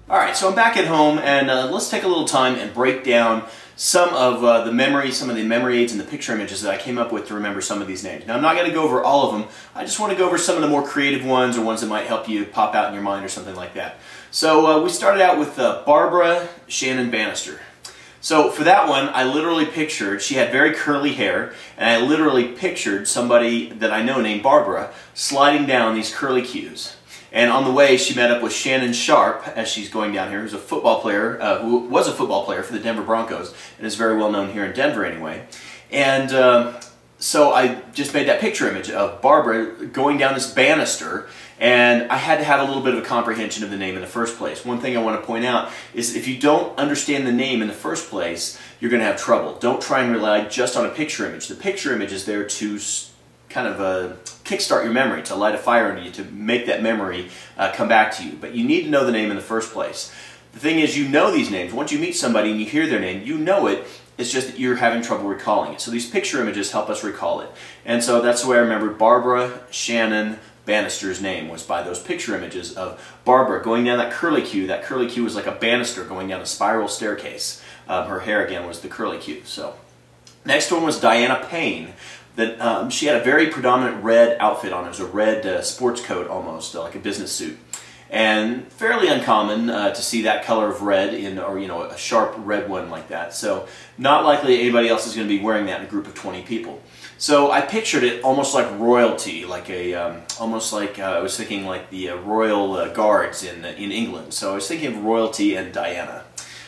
Alright, so I'm back at home, and let's take a little time and break down some of the memories, some of the memory aids and the picture images that I came up with to remember some of these names. Now, I'm not going to go over all of them. I just want to go over some of the more creative ones or ones that might help you pop out in your mind or something like that. So we started out with Barbara Shannon Bannister. So for that one, I literally pictured, she had very curly hair, and I literally pictured somebody that I know named Barbara sliding down these curly cues. And on the way, she met up with Shannon Sharp as she's going down here, who's a football player, who was a football player for the Denver Broncos, and is very well known here in Denver anyway. And so I just made that picture image of Barbara going down this banister, and I had to have a little bit of a comprehension of the name in the first place. One thing I want to point out is if you don't understand the name in the first place, you're going to have trouble. Don't try and rely just on a picture image. The picture image is there to kind of kickstart your memory, to light a fire under you, to make that memory come back to you. But you need to know the name in the first place. The thing is, you know these names. Once you meet somebody and you hear their name, you know it. It's just that you're having trouble recalling it. So these picture images help us recall it. And so that's the way I remembered Barbara Shannon Bannister's name, was by those picture images of Barbara going down that curly cue. That curly cue was like a banister going down a spiral staircase. Her hair, again, was the curly cue. So next one was Diana Payne. That she had a very predominant red outfit on. It was a red sports coat almost, like a business suit. And fairly uncommon to see that color of red in, or a sharp red one like that. So not likely anybody else is going to be wearing that in a group of 20 people. So I pictured it almost like royalty, like almost like I was thinking like the royal guards in England. So I was thinking of royalty and Diana.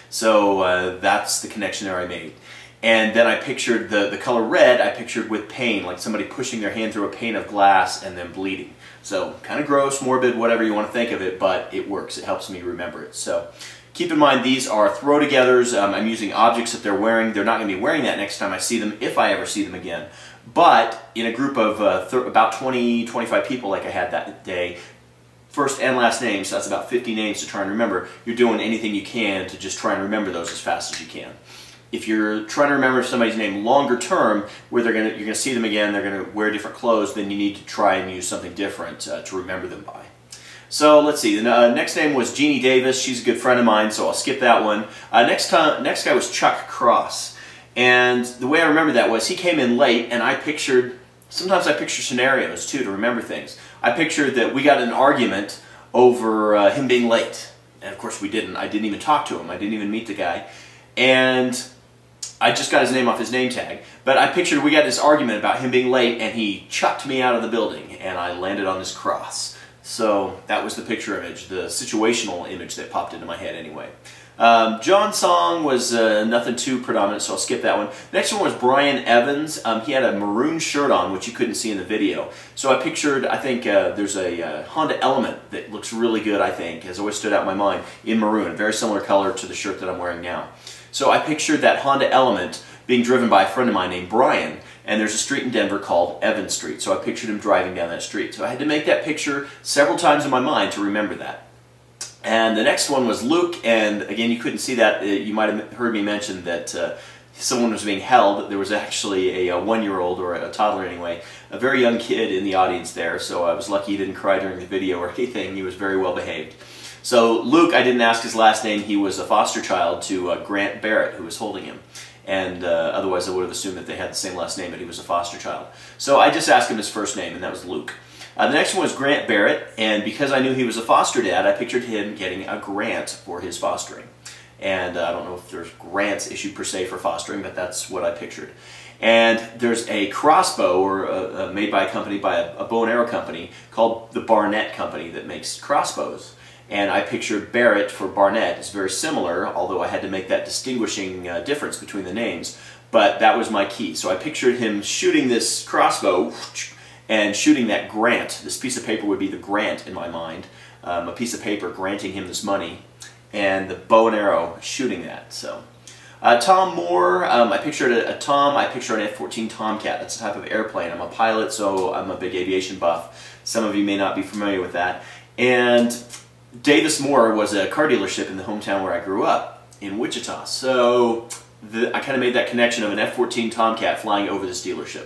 So that's the connection there I made. And then I pictured the color red, I pictured with pain, like somebody pushing their hand through a pane of glass and then bleeding. So kind of gross, morbid, whatever you want to think of it, but it works. It helps me remember it. So keep in mind these are throw-togethers. I'm using objects that they're wearing. They're not going to be wearing that next time I see them, if I ever see them again. But in a group of about 20, 25 people like I had that day, first and last names, so that's about 50 names to try and remember, you're doing anything you can to just try and remember those as fast as you can. If you're trying to remember somebody's name longer term, where you're going to see them again, they're going to wear different clothes, then you need to try and use something different to remember them by. So let's see, the next name was Jeannie Davis. She's a good friend of mine, so I'll skip that one. Next guy was Chuck Cross. And the way I remember that was he came in late, and I pictured, sometimes I picture scenarios too to remember things. I pictured that we got in an argument over him being late. And of course we didn't. I didn't even talk to him. I didn't even meet the guy. And I just got his name off his name tag, but I pictured we got this argument about him being late, and he chucked me out of the building, and I landed on this cross. So that was the picture image, the situational image that popped into my head anyway. John's song was nothing too predominant, so I'll skip that one. Next one was Brian Evans. He had a maroon shirt on, which you couldn't see in the video. So I pictured, I think there's a Honda Element that looks really good, I think, has always stood out in my mind, in maroon, a very similar color to the shirt that I'm wearing now. So I pictured that Honda Element being driven by a friend of mine named Brian, and there's a street in Denver called Evans Street, so I pictured him driving down that street. So I had to make that picture several times in my mind to remember that. And the next one was Luke, and again, you couldn't see that. You might have heard me mention that someone was being held. There was actually a one-year-old, or a toddler anyway, a very young kid in the audience there, so I was lucky he didn't cry during the video or anything. He was very well behaved. So Luke, I didn't ask his last name. He was a foster child to Grant Barrett, who was holding him. And otherwise I would have assumed that they had the same last name, but he was a foster child. So I just asked him his first name, and that was Luke. The next one was Grant Barrett, and because I knew he was a foster dad, I pictured him getting a grant for his fostering. And I don't know if there's grants issued per se for fostering, but that's what I pictured. And there's a crossbow, or made by a company, by a bow and arrow company called the Barnett Company, that makes crossbows. And I pictured Barrett for Barnett. It's very similar, although I had to make that distinguishing difference between the names. But that was my key. So I pictured him shooting this crossbow and shooting that grant. This piece of paper would be the grant in my mind. A piece of paper granting him this money, and the bow and arrow shooting that. So Tom Moore, I pictured a Tom. I pictured an F-14 Tomcat. That's a type of airplane. I'm a pilot, so I'm a big aviation buff. Some of you may not be familiar with that. And Davis Moore was a car dealership in the hometown where I grew up, in Wichita. So I kind of made that connection of an F-14 Tomcat flying over this dealership.